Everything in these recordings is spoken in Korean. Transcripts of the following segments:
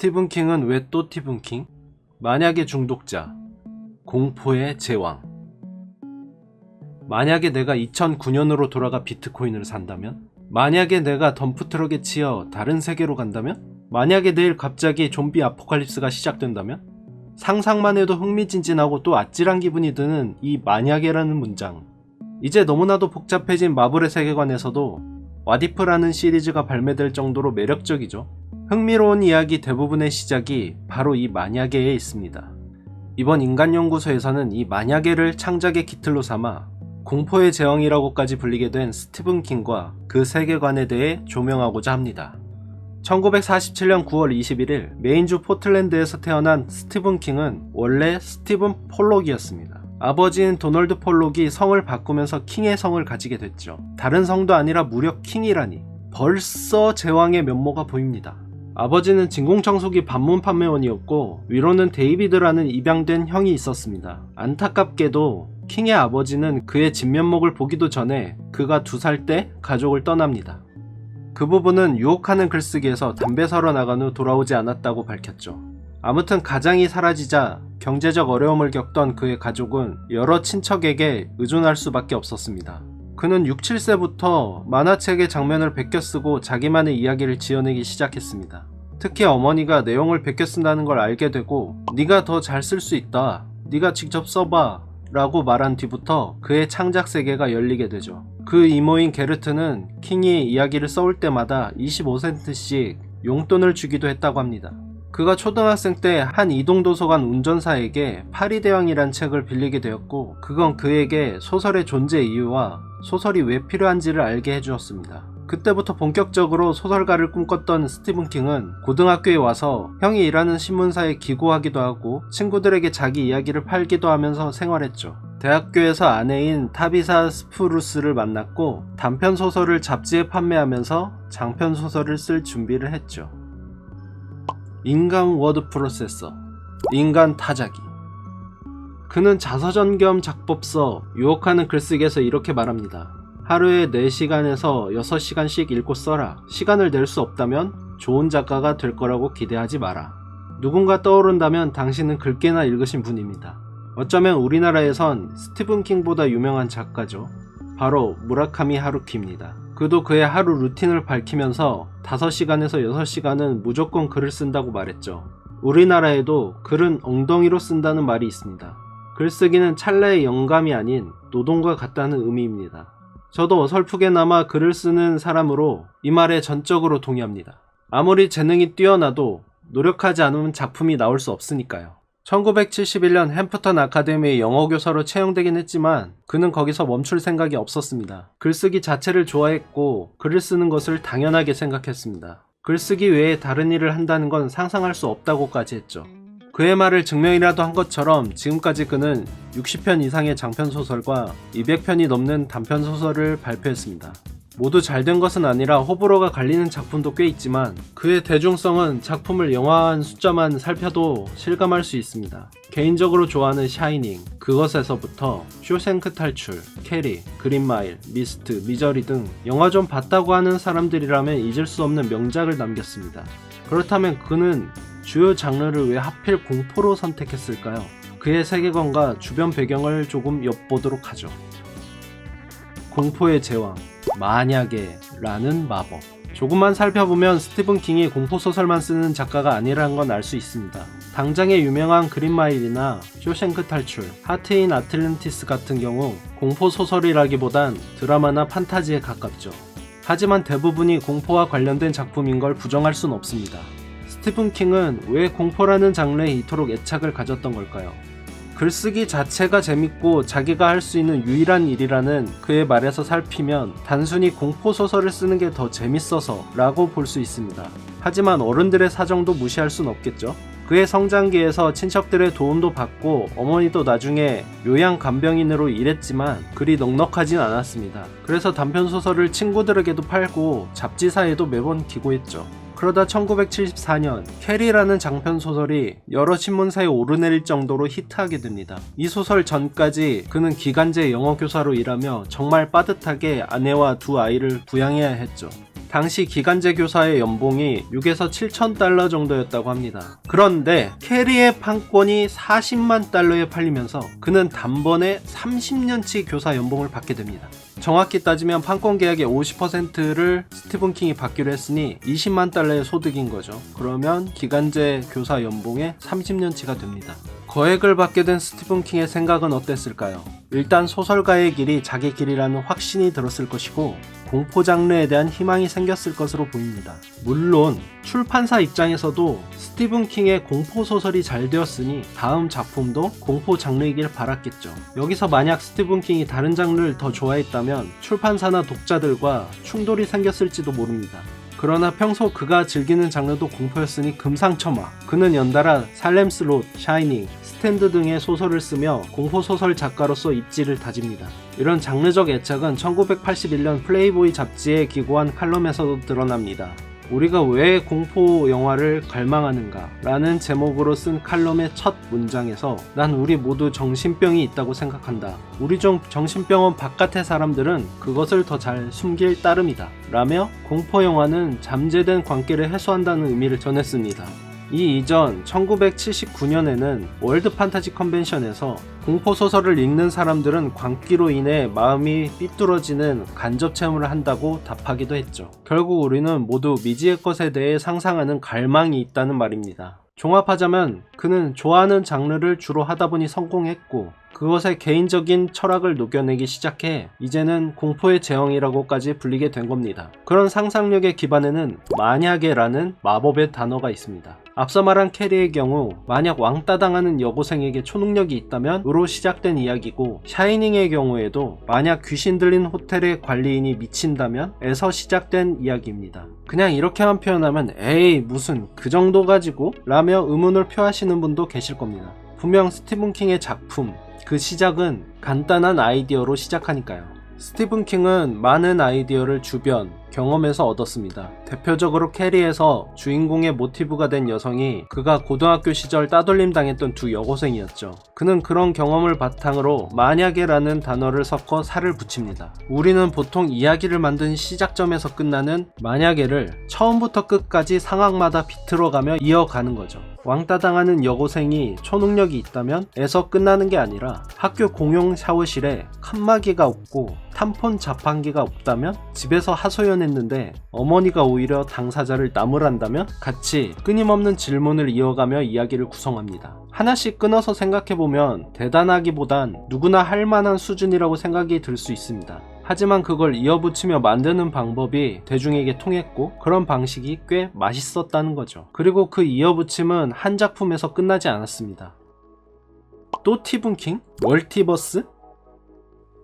스티븐 킹은 왜 또 스티븐 킹? 만약의 중독자, 공포의 제왕. 만약에 내가 2009년으로 돌아가 비트코인을 산다면? 만약에 내가 덤프트럭에 치여 다른 세계로 간다면? 만약에 내일 갑자기 좀비 아포칼립스가 시작된다면? 상상만 해도 흥미진진하고 또 아찔한 기분이 드는 이 만약에라는 문장. 이제 너무나도 복잡해진 마블의 세계관에서도 왓이프라는 시리즈가 발매될 정도로 매력적이죠. 흥미로운 이야기 대부분의 시작이 바로 이 만약에에 있습니다. 이번 인간연구소에서는 이 만약에를 창작의 기틀로 삼아 공포의 제왕이라고까지 불리게 된 스티븐 킹과 그 세계관에 대해 조명하고자 합니다. 1947년 9월 21일 메인주 포틀랜드에서 태어난 스티븐 킹은 원래 스티븐 폴록이었습니다. 아버지인 도널드 폴록이 성을 바꾸면서 킹의 성을 가지게 됐죠. 다른 성도 아니라 무려 킹이라니. 벌써 제왕의 면모가 보입니다. 아버지는 진공청소기 반문 판매원이었고 위로는 데이비드라는 입양된 형이 있었습니다. 안타깝게도 킹의 아버지는 그의 진면목을 보기도 전에 그가 2살 때 가족을 떠납니다. 그 부분은 유혹하는 글쓰기에서 담배 사러 나간 후 돌아오지 않았다고 밝혔죠. 아무튼 가장이 사라지자 경제적 어려움을 겪던 그의 가족은 여러 친척에게 의존할 수밖에 없었습니다. 그는 6, 7세부터 만화책의 장면을 베껴 쓰고 자기만의 이야기를 지어내기 시작했습니다. 특히 어머니가 내용을 베껴 쓴다는 걸 알게 되고 네가 더 잘 쓸 수 있다, 네가 직접 써봐 라고 말한 뒤부터 그의 창작 세계가 열리게 되죠. 그 이모인 게르트는 킹이 이야기를 써올 때마다 25센트씩 용돈을 주기도 했다고 합니다. 그가 초등학생 때 한 이동도서관 운전사에게 파리대왕이란 책을 빌리게 되었고 그건 그에게 소설의 존재 이유와 소설이 왜 필요한지를 알게 해주었습니다. 그때부터 본격적으로 소설가를 꿈꿨던 스티븐 킹은 고등학교에 와서 형이 일하는 신문사에 기고하기도 하고 친구들에게 자기 이야기를 팔기도 하면서 생활했죠. 대학교에서 아내인 타비사 스프루스를 만났고 단편소설을 잡지에 판매하면서 장편소설을 쓸 준비를 했죠. 인간 워드 프로세서, 인간 타자기. 그는 자서전 겸 작법서, 유혹하는 글쓰기에서 이렇게 말합니다. 하루에 4시간에서 6시간씩 읽고 써라. 시간을 낼 수 없다면 좋은 작가가 될 거라고 기대하지 마라. 누군가 떠오른다면 당신은 글깨나 읽으신 분입니다. 어쩌면 우리나라에선 스티븐 킹보다 유명한 작가죠. 바로 무라카미 하루키입니다. 그도 그의 하루 루틴을 밝히면서 5시간에서 6시간은 무조건 글을 쓴다고 말했죠. 우리나라에도 글은 엉덩이로 쓴다는 말이 있습니다. 글쓰기는 찰나의 영감이 아닌 노동과 같다는 의미입니다. 저도 어설프게나마 글을 쓰는 사람으로 이 말에 전적으로 동의합니다. 아무리 재능이 뛰어나도 노력하지 않으면 작품이 나올 수 없으니까요. 1971년 햄프턴 아카데미의 영어교사로 채용되긴 했지만 그는 거기서 멈출 생각이 없었습니다. 글쓰기 자체를 좋아했고 글을 쓰는 것을 당연하게 생각했습니다. 글쓰기 외에 다른 일을 한다는 건 상상할 수 없다고까지 했죠. 그의 말을 증명이라도 한 것처럼 지금까지 그는 60편 이상의 장편소설과 200편이 넘는 단편소설을 발표했습니다. 모두 잘된 것은 아니라 호불호가 갈리는 작품도 꽤 있지만 그의 대중성은 작품을 영화화한 숫자만 살펴도 실감할 수 있습니다. 개인적으로 좋아하는 샤이닝, 그것에서부터 쇼생크 탈출, 캐리, 그린마일, 미스트, 미저리 등 영화 좀 봤다고 하는 사람들이라면 잊을 수 없는 명작을 남겼습니다. 그렇다면 그는 주요 장르를 왜 하필 공포로 선택했을까요? 그의 세계관과 주변 배경을 조금 엿보도록 하죠. 공포의 제왕, 만약에 라는 마법. 조금만 살펴보면 스티븐 킹이 공포소설만 쓰는 작가가 아니라는 건 알 수 있습니다. 당장의 유명한 그린마일이나 쇼생크 탈출, 하트인 아틀랜티스 같은 경우 공포소설이라기보단 드라마나 판타지에 가깝죠. 하지만 대부분이 공포와 관련된 작품인 걸 부정할 순 없습니다. 스티븐 킹은 왜 공포라는 장르에 이토록 애착을 가졌던 걸까요? 글쓰기 자체가 재밌고 자기가 할 수 있는 유일한 일이라는 그의 말에서 살피면 단순히 공포소설을 쓰는 게 더 재밌어서 라고 볼 수 있습니다. 하지만 어른들의 사정도 무시할 순 없겠죠. 그의 성장기에서 친척들의 도움도 받고 어머니도 나중에 요양간병인으로 일했지만 그리 넉넉하진 않았습니다. 그래서 단편소설을 친구들에게도 팔고 잡지사에도 매번 기고했죠. 그러다 1974년 캐리라는 장편소설이 여러 신문사에 오르내릴 정도로 히트하게 됩니다. 이 소설 전까지 그는 기간제 영어교사로 일하며 정말 빠듯하게 아내와 2 아이를 부양해야 했죠. 당시 기간제 교사의 연봉이 6에서 7천 달러 정도였다고 합니다. 그런데 캐리의 판권이 40만 달러에 팔리면서 그는 단번에 30년치 교사 연봉을 받게 됩니다. 정확히 따지면 판권 계약의 50%를 스티븐 킹이 받기로 했으니 20만 달러의 소득인 거죠. 그러면 기간제 교사 연봉의 30년치가 됩니다. 거액을 받게 된 스티븐 킹의 생각은 어땠을까요? 일단 소설가의 길이 자기 길이라는 확신이 들었을 것이고 공포 장르에 대한 희망이 생겼을 것으로 보입니다. 물론 출판사 입장에서도 스티븐 킹의 공포 소설이 잘 되었으니 다음 작품도 공포 장르이길 바랐겠죠. 여기서 만약 스티븐 킹이 다른 장르를 더 좋아했다면 출판사나 독자들과 충돌이 생겼을지도 모릅니다. 그러나 평소 그가 즐기는 장르도 공포였으니 금상첨화. 그는 연달아 살렘스 롯, 샤이닝, 스탠드 등의 소설을 쓰며 공포소설 작가로서 입지를 다집니다. 이런 장르적 애착은 1981년 플레이보이 잡지에 기고한 칼럼에서도 드러납니다. 우리가 왜 공포 영화를 갈망하는가? 라는 제목으로 쓴 칼럼의 첫 문장에서 난 우리 모두 정신병이 있다고 생각한다. 우리 중 정신병원 바깥의 사람들은 그것을 더 잘 숨길 따름이다. 라며 공포 영화는 잠재된 관계를 해소한다는 의미를 전했습니다. 이 이전 1979년에는 월드 판타지 컨벤션에서 공포소설을 읽는 사람들은 광기로 인해 마음이 삐뚤어지는 간접 체험을 한다고 답하기도 했죠. 결국 우리는 모두 미지의 것에 대해 상상하는 갈망이 있다는 말입니다. 종합하자면 그는 좋아하는 장르를 주로 하다보니 성공했고 그것에 개인적인 철학을 녹여내기 시작해 이제는 공포의 제형이라고까지 불리게 된 겁니다. 그런 상상력의 기반에는 만약에라는 마법의 단어가 있습니다. 앞서 말한 캐리의 경우 만약 왕따 당하는 여고생에게 초능력이 있다면 으로 시작된 이야기고 샤이닝의 경우에도 만약 귀신 들린 호텔의 관리인이 미친다면 에서 시작된 이야기입니다. 그냥 이렇게만 표현하면 에이 무슨 그 정도 가지고? 라며 의문을 표하시는 분도 계실 겁니다. 분명 스티븐 킹의 작품 그 시작은 간단한 아이디어로 시작하니까요. 스티븐 킹은 많은 아이디어를 주변, 경험에서 얻었습니다. 대표적으로 캐리에서 주인공의 모티브가 된 여성이 그가 고등학교 시절 따돌림 당했던 두 여고생이었죠. 그는 그런 경험을 바탕으로 만약에라는 단어를 섞어 살을 붙입니다. 우리는 보통 이야기를 만든 시작점에서 끝나는 만약에를 처음부터 끝까지 상황마다 비틀어가며 이어가는 거죠. 왕따 당하는 여고생이 초능력이 있다면 에서 끝나는 게 아니라 학교 공용 샤워실에 칸막이가 없고 탐폰 자판기가 없다면 집에서 하소연했는데 어머니가 오히려 당사자를 나무란다면 같이 끊임없는 질문을 이어가며 이야기를 구성합니다. 하나씩 끊어서 생각해보면 대단하기보단 누구나 할 만한 수준이라고 생각이 들 수 있습니다. 하지만 그걸 이어붙이며 만드는 방법이 대중에게 통했고 그런 방식이 꽤 맛있었다는 거죠. 그리고 그 이어붙임은 한 작품에서 끝나지 않았습니다. 또 스티븐 킹? 멀티버스?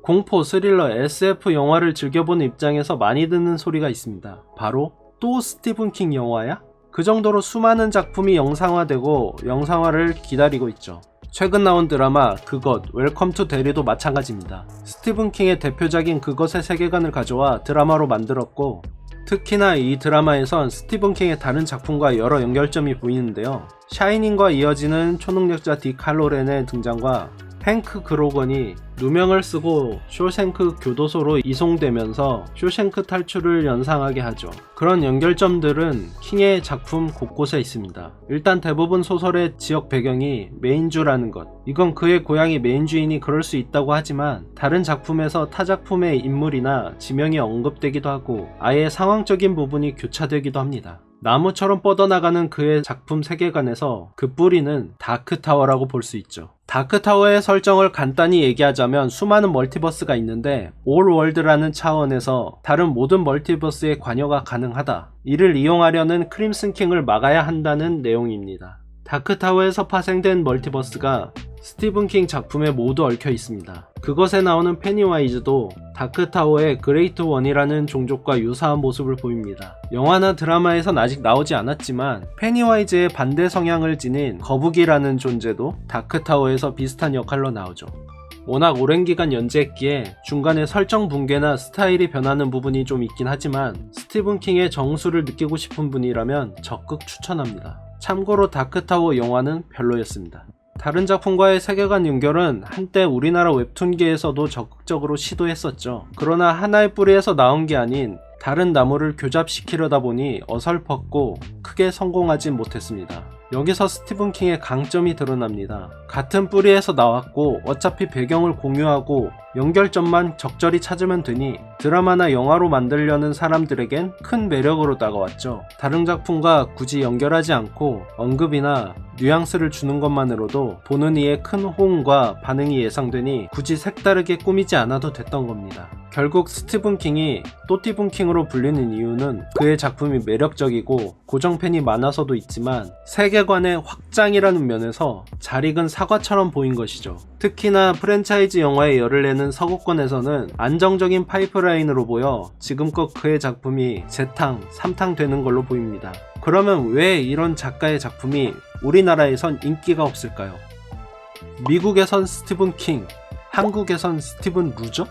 공포, 스릴러, SF 영화를 즐겨보는 입장에서 많이 듣는 소리가 있습니다. 바로 또 스티븐 킹 영화야? 그 정도로 수많은 작품이 영상화되고 영상화를 기다리고 있죠. 최근 나온 드라마 그것, 웰컴 투 대리도 마찬가지입니다. 스티븐 킹의 대표작인 그것의 세계관을 가져와 드라마로 만들었고 특히나 이 드라마에선 스티븐 킹의 다른 작품과 여러 연결점이 보이는데요. 샤이닝과 이어지는 초능력자 딕 할로렌의 등장과 헨크 그로건이 누명을 쓰고 쇼생크 교도소로 이송되면서 쇼생크 탈출을 연상하게 하죠. 그런 연결점들은 킹의 작품 곳곳에 있습니다. 일단 대부분 소설의 지역 배경이 메인주라는 것. 이건 그의 고향이 메인주이니 그럴 수 있다고 하지만 다른 작품에서 타 작품의 인물이나 지명이 언급되기도 하고 아예 상황적인 부분이 교차되기도 합니다. 나무처럼 뻗어나가는 그의 작품 세계관에서 그 뿌리는 다크타워라고 볼 수 있죠. 다크타워의 설정을 간단히 얘기하자면 수많은 멀티버스가 있는데 올월드라는 차원에서 다른 모든 멀티버스에 관여가 가능하다. 이를 이용하려는 크림슨 킹을 막아야 한다는 내용입니다. 다크타워에서 파생된 멀티버스가 스티븐 킹 작품에 모두 얽혀 있습니다. 그것에 나오는 페니와이즈도 다크타워의 그레이트 원이라는 종족과 유사한 모습을 보입니다. 영화나 드라마에선 아직 나오지 않았지만 페니와이즈의 반대 성향을 지닌 거북이라는 존재도 다크타워에서 비슷한 역할로 나오죠. 워낙 오랜 기간 연재했기에 중간에 설정 붕괴나 스타일이 변하는 부분이 좀 있긴 하지만 스티븐 킹의 정수를 느끼고 싶은 분이라면 적극 추천합니다. 참고로 다크타워 영화는 별로였습니다. 다른 작품과의 세계관 연결은 한때 우리나라 웹툰계에서도 적극적으로 시도했었죠. 그러나 하나의 뿌리에서 나온 게 아닌 다른 나무를 교잡시키려다 보니 어설펐고 크게 성공하진 못했습니다. 여기서 스티븐 킹의 강점이 드러납니다. 같은 뿌리에서 나왔고 어차피 배경을 공유하고 연결점만 적절히 찾으면 되니 드라마나 영화로 만들려는 사람들에겐 큰 매력으로 다가왔죠. 다른 작품과 굳이 연결하지 않고 언급이나 뉘앙스를 주는 것만으로도 보는 이의 큰 호응과 반응이 예상되니 굳이 색다르게 꾸미지 않아도 됐던 겁니다. 결국 스티븐 킹이 또티븐 킹으로 불리는 이유는 그의 작품이 매력적이고 고정팬이 많아서도 있지만 세계관의 확장이라는 면에서 잘 익은 사과처럼 보인 것이죠. 특히나 프랜차이즈 영화에 열을 내는 서구권에서는 안정적인 파이프라인으로 보여 지금껏 그의 작품이 재탕, 3탕 되는 걸로 보입니다. 그러면 왜 이런 작가의 작품이 우리나라에선 인기가 없을까요? 미국에선 스티븐 킹, 한국에선 스티븐 루죠?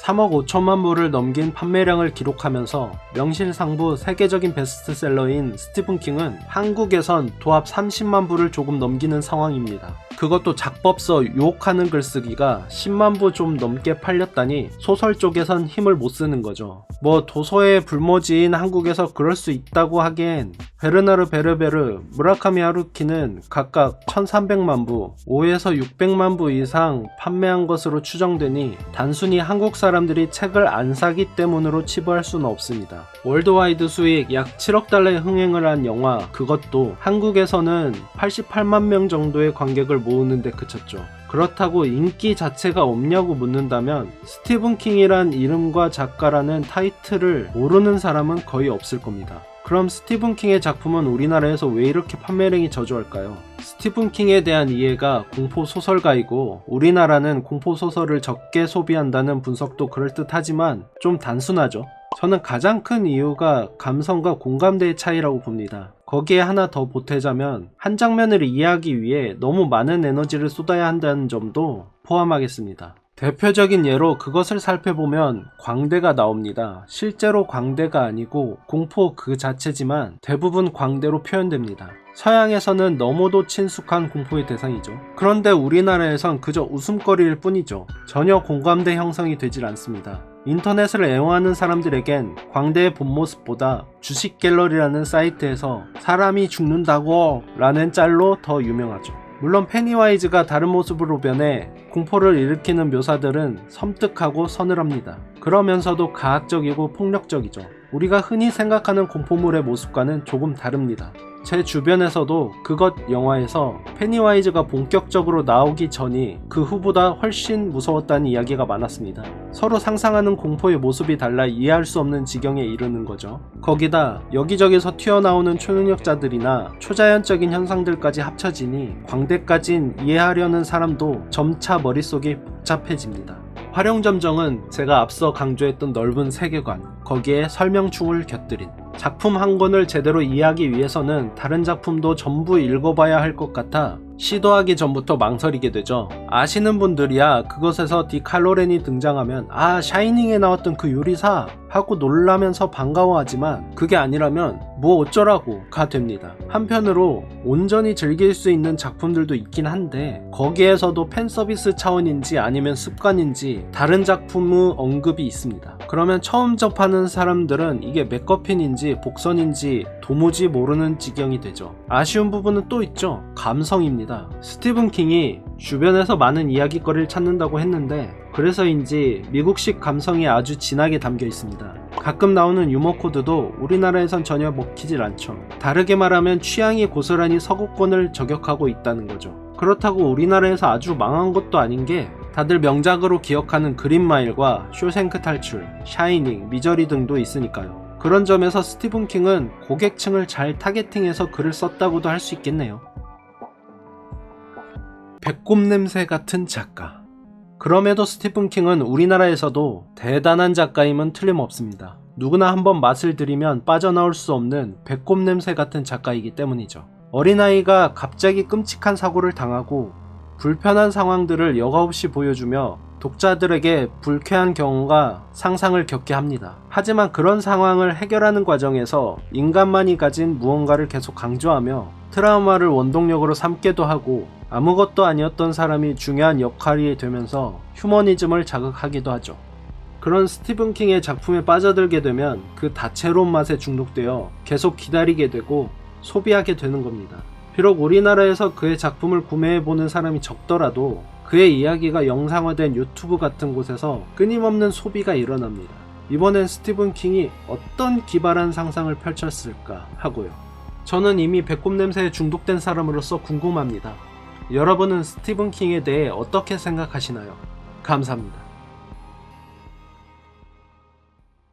3억 5천만 부를 넘긴 판매량을 기록하면서 명실상부 세계적인 베스트셀러인 스티븐 킹은 한국에선 도합 30만 부를 조금 넘기는 상황입니다. 그것도 작법서 유혹하는 글쓰기가 10만 부 좀 넘게 팔렸다니 소설 쪽에선 힘을 못 쓰는 거죠. 뭐 도서의 불모지인 한국에서 그럴 수 있다고 하기엔 베르나르 베르베르, 무라카미 하루키는 각각 1300만 부, 5에서 600만 부 이상 판매한 것으로 추정되니 단순히 한국 사람들이 책을 안 사기 때문으로 치부할 수는 없습니다. 월드와이드 수익 약 7억 달러의 흥행을 한 영화, 그것도 한국에서는 88만 명 정도의 관객을 모으는데 그쳤죠. 그렇다고 인기 자체가 없냐고 묻는다면 스티븐 킹이란 이름과 작가라는 타이틀을 모르는 사람은 거의 없을 겁니다. 그럼 스티븐 킹의 작품은 우리나라에서 왜 이렇게 판매량이 저조할까요? 스티븐 킹에 대한 이해가 공포소설가이고 우리나라는 공포소설을 적게 소비한다는 분석도 그럴듯하지만 좀 단순하죠. 저는 가장 큰 이유가 감성과 공감대의 차이라고 봅니다. 거기에 하나 더 보태자면 한 장면을 이해하기 위해 너무 많은 에너지를 쏟아야 한다는 점도 포함하겠습니다. 대표적인 예로 그것을 살펴보면 광대가 나옵니다. 실제로 광대가 아니고 공포 그 자체지만 대부분 광대로 표현됩니다. 서양에서는 너무도 친숙한 공포의 대상이죠. 그런데 우리나라에선 그저 웃음거리일 뿐이죠. 전혀 공감대 형성이 되질 않습니다. 인터넷을 애용하는 사람들에겐 광대의 본 모습보다 주식 갤러리라는 사이트에서 사람이 죽는다고 라는 짤로 더 유명하죠. 물론 페니와이즈가 다른 모습으로 변해 공포를 일으키는 묘사들은 섬뜩하고 서늘합니다. 그러면서도 가학적이고 폭력적이죠. 우리가 흔히 생각하는 공포물의 모습과는 조금 다릅니다. 제 주변에서도 그것 영화에서 페니와이즈가 본격적으로 나오기 전이 그 후보다 훨씬 무서웠다는 이야기가 많았습니다. 서로 상상하는 공포의 모습이 달라 이해할 수 없는 지경에 이르는 거죠. 거기다 여기저기서 튀어나오는 초능력자들이나 초자연적인 현상들까지 합쳐지니 광대까진 이해하려는 사람도 점차 머릿속이 복잡해집니다. 활용점정은 제가 앞서 강조했던 넓은 세계관, 거기에 설명충을 곁들인 작품 한 권을 제대로 이해하기 위해서는 다른 작품도 전부 읽어봐야 할 것 같아 시도하기 전부터 망설이게 되죠. 아시는 분들이야 그것에서 디칼로렌이 등장하면 아 샤이닝에 나왔던 그 요리사 하고 놀라면서 반가워하지만 그게 아니라면 뭐 어쩌라고 가 됩니다. 한편으로 온전히 즐길 수 있는 작품들도 있긴 한데 거기에서도 팬서비스 차원인지 아니면 습관인지 다른 작품의 언급이 있습니다. 그러면 처음 접하는 사람들은 이게 맥거핀인지 복선인지 도무지 모르는 지경이 되죠. 아쉬운 부분은 또 있죠. 감성입니다. 스티븐 킹이 주변에서 많은 이야기거리를 찾는다고 했는데 그래서인지 미국식 감성이 아주 진하게 담겨 있습니다. 가끔 나오는 유머 코드도 우리나라에선 전혀 먹히질 않죠. 다르게 말하면 취향이 고스란히 서구권을 저격하고 있다는 거죠. 그렇다고 우리나라에서 아주 망한 것도 아닌 게 다들 명작으로 기억하는 그린마일과 쇼생크 탈출, 샤이닝, 미저리 등도 있으니까요. 그런 점에서 스티븐 킹은 고객층을 잘 타겟팅해서 글을 썼다고도 할 수 있겠네요. 배꼽 냄새 같은 작가. 그럼에도 스티븐 킹은 우리나라에서도 대단한 작가임은 틀림없습니다. 누구나 한번 맛을 들이면 빠져나올 수 없는 배꼽 냄새 같은 작가이기 때문이죠. 어린아이가 갑자기 끔찍한 사고를 당하고 불편한 상황들을 여과없이 보여주며 독자들에게 불쾌한 경험과 상상을 겪게 합니다. 하지만 그런 상황을 해결하는 과정에서 인간만이 가진 무언가를 계속 강조하며 트라우마를 원동력으로 삼기도 하고 아무것도 아니었던 사람이 중요한 역할이 되면서 휴머니즘을 자극하기도 하죠. 그런 스티븐 킹의 작품에 빠져들게 되면 그 다채로운 맛에 중독되어 계속 기다리게 되고 소비하게 되는 겁니다. 비록 우리나라에서 그의 작품을 구매해보는 사람이 적더라도 그의 이야기가 영상화된 유튜브 같은 곳에서 끊임없는 소비가 일어납니다. 이번엔 스티븐 킹이 어떤 기발한 상상을 펼쳤을까 하고요. 저는 이미 배꼽 냄새에 중독된 사람으로서 궁금합니다. 여러분은 스티븐 킹에 대해 어떻게 생각하시나요? 감사합니다.